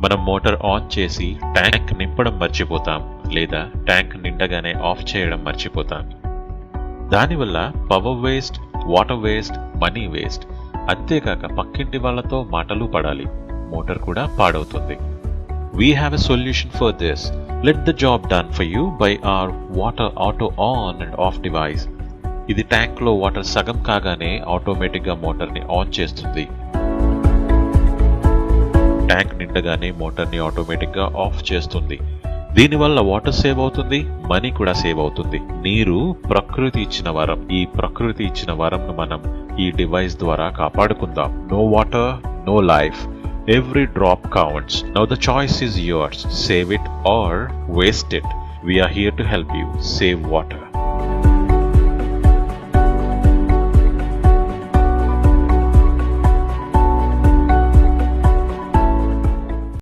మనం motor on చేసి tank నింపడం మర్చిపోతాం, లేదా ట్యాంక్ నిండగానే ఆఫ్ చేయడం మర్చిపోతాం. దానివల్ల power waste, water waste, money waste, అంతేకాక పక్కింటి వాళ్లతో మాటలు పడాలి, మోటార్ కూడా పాడవుతుంది. We have a solution for this. Let the job done for you by our water auto on and off device. ఇది ట్యాంక్ లో వాటర్ సగం కాగానే ఆటోమేటిక్ గా మోటార్ ని ఆన్ చేస్తుంది. ట్యాంక్ నిండగానే మోటార్ ని ఆటోమేటిక్ గా ఆఫ్ చేస్తుంది. దీనివల్ల వాటర్ సేవ్ అవుతుంది, మనీ కూడా సేవ్ అవుతుంది. నీరు ప్రకృతి ఇచ్చిన వరం. ఈ ప్రకృతి ఇచ్చిన వరంను మనం ఈ డివైస్ ద్వారా కాపాడుకుందాం. No water, no life. Every drop counts. Now the choice is yours. Save it or waste it. We are here to help you save water.